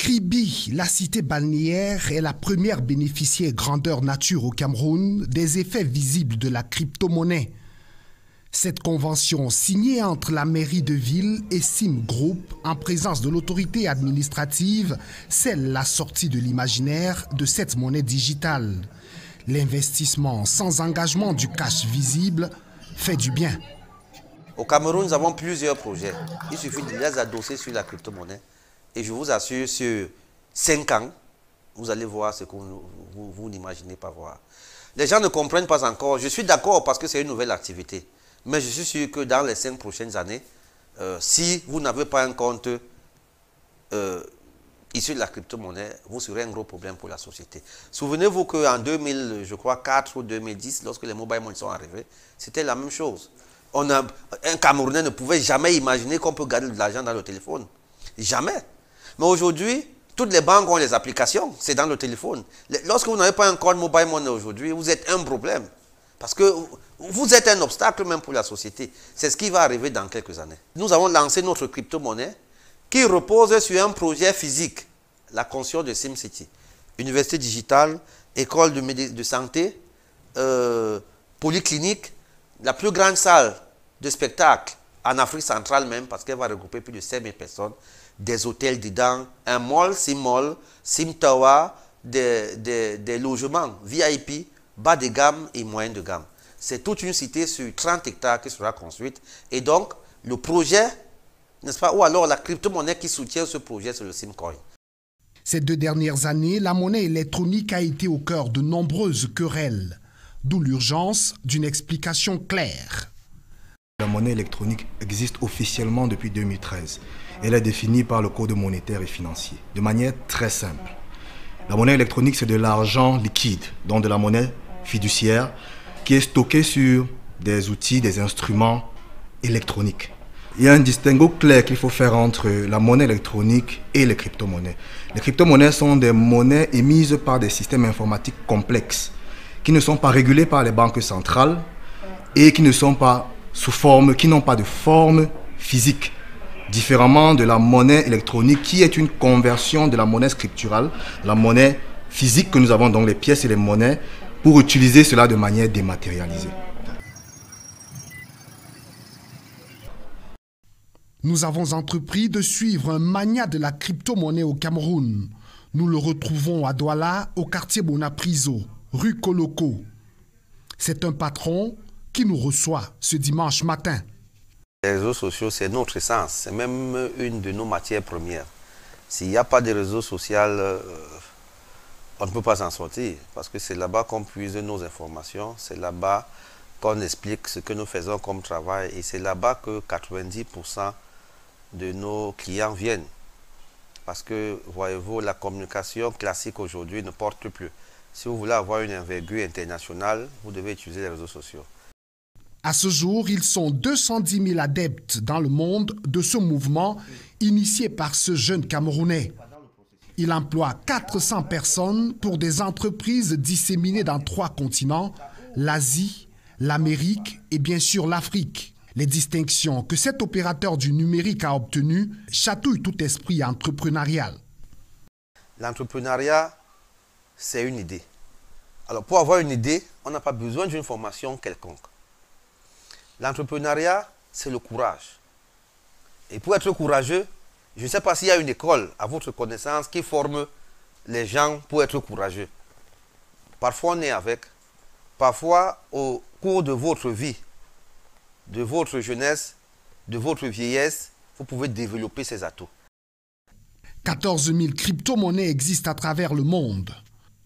Kribi, la cité balnéaire, est la première bénéficiaire grandeur nature au Cameroun des effets visibles de la crypto-monnaie. Cette convention signée entre la mairie de ville et Sim Group en présence de l'autorité administrative scelle la sortie de l'imaginaire de cette monnaie digitale. L'investissement sans engagement du cash visible fait du bien. Au Cameroun, nous avons plusieurs projets. Il suffit de les adosser sur la crypto-monnaie. Et je vous assure, sur 5 ans, vous allez voir ce que vous n'imaginez pas voir. Les gens ne comprennent pas encore. Je suis d'accord parce que c'est une nouvelle activité. Mais je suis sûr que dans les 5 prochaines années, si vous n'avez pas un compte issu de la crypto-monnaie, vous serez un gros problème pour la société. Souvenez-vous qu'en 2004 ou 2010, lorsque les mobile money sont arrivés, c'était la même chose. Un Camerounais ne pouvait jamais imaginer qu'on peut garder de l'argent dans le téléphone. Jamais. Mais aujourd'hui, toutes les banques ont les applications, c'est dans le téléphone. Lorsque vous n'avez pas un compte mobile money aujourd'hui, vous êtes un problème. Parce que vous êtes un obstacle même pour la société. C'est ce qui va arriver dans quelques années. Nous avons lancé notre crypto-monnaie qui repose sur un projet physique, la construction de SimCity. Université digitale, école de santé, polyclinique, la plus grande salle de spectacle en Afrique centrale même, parce qu'elle va regrouper plus de 5000 personnes, des hôtels dedans, un mall, Sim Tower, des logements VIP, bas de gamme et moyen de gamme. C'est toute une cité sur 30 hectares qui sera construite. Et donc, le projet, n'est-ce pas, ou alors la crypto-monnaie qui soutient ce projet, c'est le Simcoin. Ces 2 dernières années, la monnaie électronique a été au cœur de nombreuses querelles, d'où l'urgence d'une explication claire. La monnaie électronique existe officiellement depuis 2013. Elle est définie par le Code monétaire et financier, de manière très simple. La monnaie électronique, c'est de l'argent liquide, donc de la monnaie fiduciaire, qui est stockée sur des outils, des instruments électroniques. Il y a un distinguo clair qu'il faut faire entre la monnaie électronique et les crypto-monnaies. Les crypto-monnaies sont des monnaies émises par des systèmes informatiques complexes, qui ne sont pas régulés par les banques centrales et qui ne sont pas qui n'ont pas de forme physique. Différemment de la monnaie électronique qui est une conversion de la monnaie scripturale, la monnaie physique que nous avons, donc les pièces et les monnaies, pour utiliser cela de manière dématérialisée. Nous avons entrepris de suivre un magnat de la crypto-monnaie au Cameroun. Nous le retrouvons à Douala, au quartier Bonapriso, rue Koloko. C'est un patron qui nous reçoit ce dimanche matin. Les réseaux sociaux, c'est notre essence, c'est même une de nos matières premières. S'il n'y a pas de réseaux sociaux, on ne peut pas s'en sortir, parce que c'est là-bas qu'on puise nos informations, c'est là-bas qu'on explique ce que nous faisons comme travail, et c'est là-bas que 90% de nos clients viennent. Parce que, voyez-vous, la communication classique aujourd'hui ne porte plus. Si vous voulez avoir une envergure internationale, vous devez utiliser les réseaux sociaux. À ce jour, ils sont 210 000 adeptes dans le monde de ce mouvement initié par ce jeune Camerounais. Il emploie 400 personnes pour des entreprises disséminées dans 3 continents, l'Asie, l'Amérique et bien sûr l'Afrique. Les distinctions que cet opérateur du numérique a obtenues chatouillent tout esprit entrepreneurial. L'entrepreneuriat, c'est une idée. Alors pour avoir une idée, on n'a pas besoin d'une formation quelconque. L'entrepreneuriat, c'est le courage. Et pour être courageux, je ne sais pas s'il y a une école, à votre connaissance, qui forme les gens pour être courageux. Parfois, on est avec. Parfois, au cours de votre vie, de votre jeunesse, de votre vieillesse, vous pouvez développer ces atouts. 14 000 crypto-monnaies existent à travers le monde.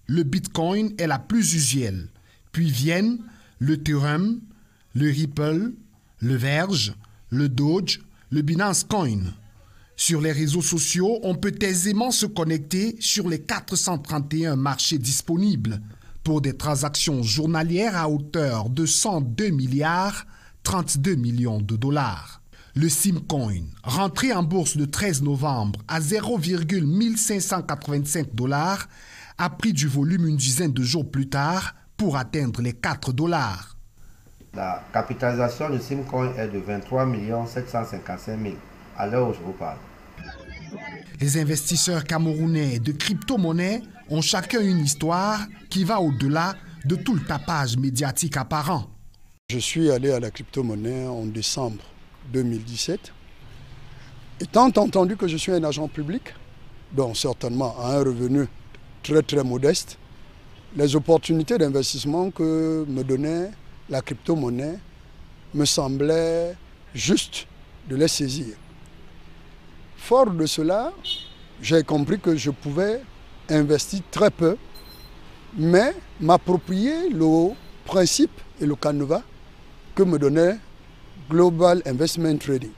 Le Bitcoin est la plus usuelle. Puis viennent l'Ethereum, le Ripple, le Verge, le Doge, le Binance Coin. Sur les réseaux sociaux, on peut aisément se connecter sur les 431 marchés disponibles pour des transactions journalières à hauteur de 102 milliards 32 millions de dollars. Le Simcoin, rentré en bourse le 13 novembre à 0,1585 $, a pris du volume une dizaine de jours plus tard pour atteindre les 4 $. La capitalisation du Simcoin est de 23 755 000 à l'heure où je vous parle. Les investisseurs camerounais de crypto-monnaies ont chacun une histoire qui va au-delà de tout le tapage médiatique apparent. Je suis allé à la crypto-monnaie en décembre 2017. Étant entendu que je suis un agent public, donc certainement à un revenu très modeste, les opportunités d'investissement que me donnait la crypto-monnaie me semblaient juste de les saisir. Fort de cela, j'ai compris que je pouvais investir très peu, mais m'approprier le principe et le canevas que me donnait Global Investment Trading.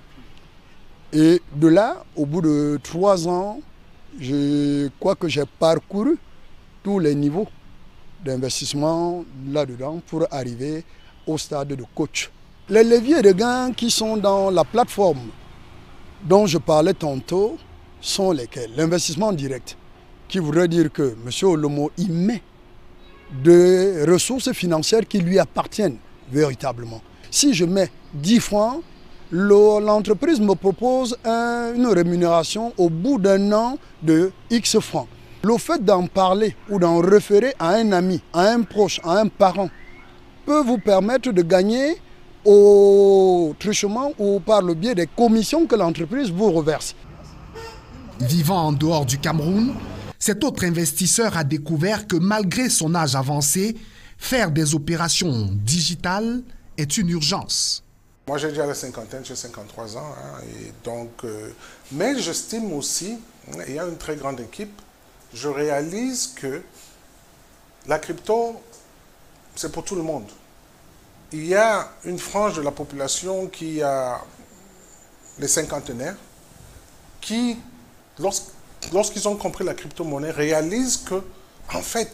Et de là, au bout de 3 ans, je crois que j'ai parcouru tous les niveaux d'investissement là-dedans pour arriver au stade de coach. Les leviers de gain qui sont dans la plateforme dont je parlais tantôt sont lesquels? L'investissement direct, qui voudrait dire que M. Olomo y met des ressources financières qui lui appartiennent véritablement. Si je mets 10 francs, l'entreprise me propose une rémunération au bout d'1 an de X francs. Le fait d'en parler ou d'en référer à un ami, à un proche, à un parent, peut vous permettre de gagner au truchement ou par le biais des commissions que l'entreprise vous reverse. Vivant en dehors du Cameroun, cet autre investisseur a découvert que malgré son âge avancé, faire des opérations digitales est une urgence. Moi, j'ai déjà la cinquantaine, j'ai 53 ans. Et donc, mais j'estime aussi, il y a une très grande équipe, je réalise que la crypto, c'est pour tout le monde. Il y a une frange de la population qui a les cinquantenaires qui, lorsqu'ils ont compris la crypto-monnaie, réalisent que, en fait,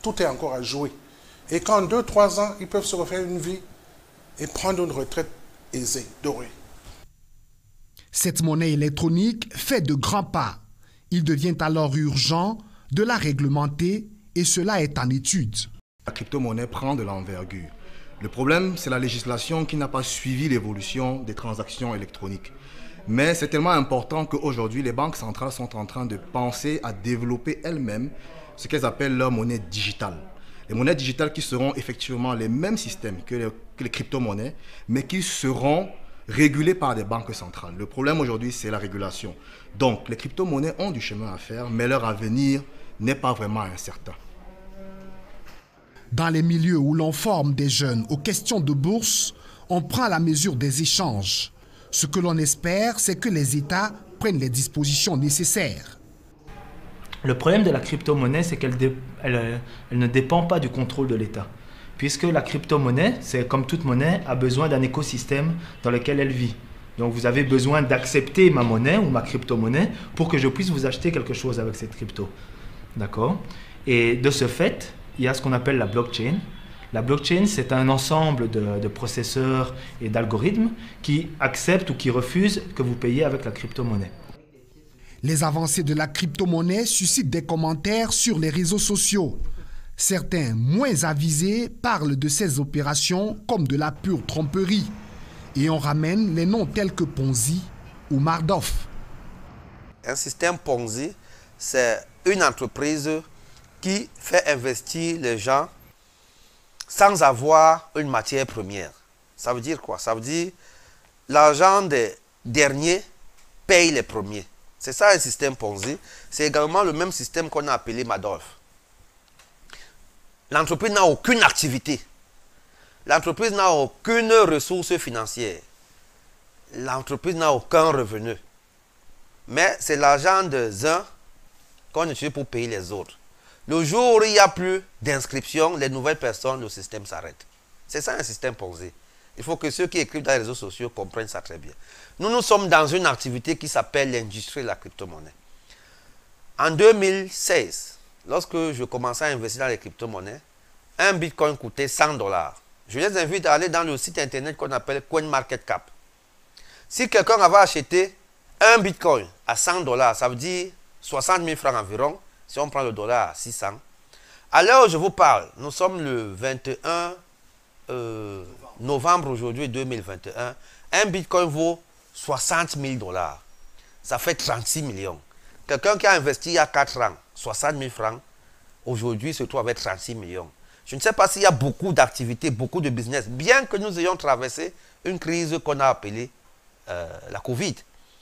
tout est encore à jouer. Et qu'en 2-3 ans, ils peuvent se refaire une vie et prendre une retraite aisée, dorée. Cette monnaie électronique fait de grands pas. Il devient alors urgent de la réglementer et cela est en étude. La crypto-monnaie prend de l'envergure. Le problème, c'est la législation qui n'a pas suivi l'évolution des transactions électroniques. Mais c'est tellement important qu'aujourd'hui, les banques centrales sont en train de penser à développer elles-mêmes ce qu'elles appellent leur monnaie digitale. Les monnaies digitales qui seront effectivement les mêmes systèmes que les crypto-monnaies, mais qui seront régulées par des banques centrales. Le problème aujourd'hui, c'est la régulation. Donc, les crypto-monnaies ont du chemin à faire, mais leur avenir n'est pas vraiment incertain. Dans les milieux où l'on forme des jeunes aux questions de bourse, on prend la mesure des échanges. Ce que l'on espère, c'est que les États prennent les dispositions nécessaires. Le problème de la crypto-monnaie, c'est qu'elle ne dépend pas du contrôle de l'État. Puisque la crypto-monnaie, c'est comme toute monnaie, a besoin d'un écosystème dans lequel elle vit. Donc vous avez besoin d'accepter ma monnaie ou ma crypto-monnaie pour que je puisse vous acheter quelque chose avec cette crypto. D'accord? Et de ce fait, il y a ce qu'on appelle la blockchain. La blockchain, c'est un ensemble de processeurs et d'algorithmes qui acceptent ou qui refusent que vous payiez avec la crypto-monnaie. Les avancées de la crypto-monnaie suscitent des commentaires sur les réseaux sociaux. Certains, moins avisés, parlent de ces opérations comme de la pure tromperie. Et on ramène les noms tels que Ponzi ou Madoff. Un système Ponzi, c'est une entreprise qui fait investir les gens sans avoir une matière première. Ça veut dire quoi? Ça veut dire l'argent des derniers paye les premiers. C'est ça un système Ponzi. C'est également le même système qu'on a appelé Madoff. L'entreprise n'a aucune activité. L'entreprise n'a aucune ressource financière. L'entreprise n'a aucun revenu. Mais c'est l'argent des uns qu'on utilise pour payer les autres. Le jour où il n'y a plus d'inscription, les nouvelles personnes, le système s'arrête. C'est ça un système Ponzi. Il faut que ceux qui écrivent dans les réseaux sociaux comprennent ça très bien. Nous sommes dans une activité qui s'appelle l'industrie de la crypto-monnaie. En 2016, lorsque je commençais à investir dans les crypto-monnaies, un bitcoin coûtait $100. Je les invite à aller dans le site internet qu'on appelle CoinMarketCap. Si quelqu'un avait acheté un bitcoin à $100, ça veut dire 60 000 francs environ, si on prend le dollar à 600. À l'heure où je vous parle, nous sommes le 21 novembre aujourd'hui 2021. Un bitcoin vaut $60 000. Ça fait 36 millions. Quelqu'un qui a investi il y a 4 ans, 60 000 francs, aujourd'hui se trouve avec 36 millions. Je ne sais pas s'il y a beaucoup d'activités, beaucoup de business, bien que nous ayons traversé une crise qu'on a appelée la Covid,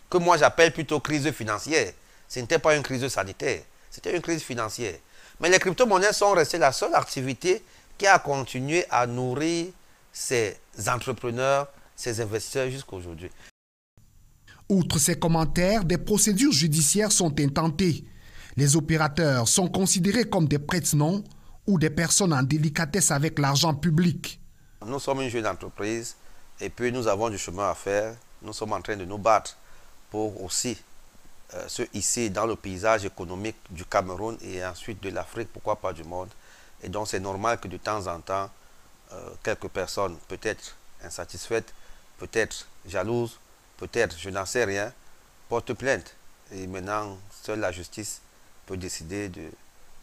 que moi j'appelle plutôt crise financière. Ce n'était pas une crise sanitaire, c'était une crise financière. Mais les crypto-monnaies sont restées la seule activité qui a continué à nourrir ces entrepreneurs, ces investisseurs jusqu'à aujourd'hui. Outre ces commentaires, des procédures judiciaires sont intentées. Les opérateurs sont considérés comme des prête-noms ou des personnes en délicatesse avec l'argent public. Nous sommes une jeune entreprise et puis nous avons du chemin à faire. Nous sommes en train de nous battre pour aussi se hisser dans le paysage économique du Cameroun et ensuite de l'Afrique, pourquoi pas du monde. Et donc c'est normal que de temps en temps, quelques personnes, peut-être insatisfaites, peut-être jalouses, peut-être, je n'en sais rien, portent plainte. Et maintenant, seule la justice peut décider de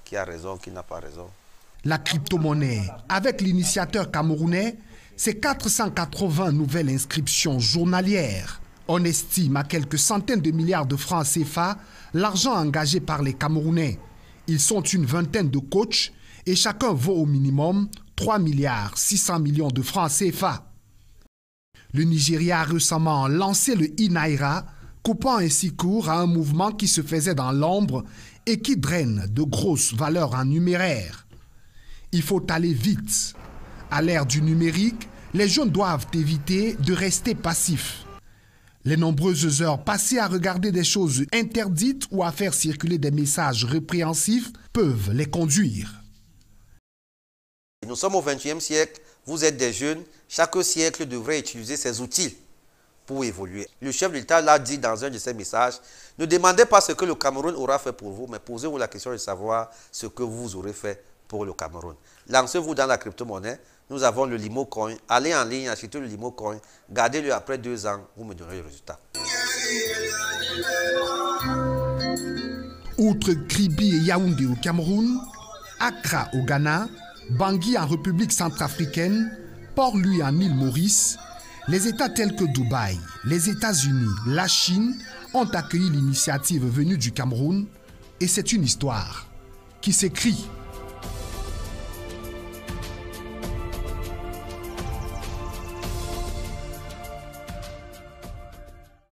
qui a raison, qui n'a pas raison. La crypto-monnaie, avec l'initiateur camerounais, c'est 480 nouvelles inscriptions journalières. On estime à quelques centaines de milliards de francs CFA l'argent engagé par les Camerounais. Ils sont une vingtaine de coachs et chacun vaut au minimum 3 milliards 600 millions de francs CFA. Le Nigeria a récemment lancé le e-Naira, coupant ainsi court à un mouvement qui se faisait dans l'ombre et qui draine de grosses valeurs en numéraire. Il faut aller vite. À l'ère du numérique, les jeunes doivent éviter de rester passifs. Les nombreuses heures passées à regarder des choses interdites ou à faire circuler des messages répréhensifs peuvent les conduire. Nous sommes au XXe siècle, vous êtes des jeunes, chaque siècle devrait utiliser ses outils pour évoluer. Le chef de l'État l'a dit dans un de ses messages, ne demandez pas ce que le Cameroun aura fait pour vous, mais posez-vous la question de savoir ce que vous aurez fait pour le Cameroun. Lancez-vous dans la crypto-monnaie, nous avons le Limo Coin, allez en ligne, achetez le Limo Coin, gardez-le après 2 ans, vous me donnerez le résultat. Outre Kribi et Yaoundé au Cameroun, Accra au Ghana, Bangui en République centrafricaine, Port-Louis en île Maurice, les États tels que Dubaï, les États-Unis, la Chine ont accueilli l'initiative venue du Cameroun et c'est une histoire qui s'écrit.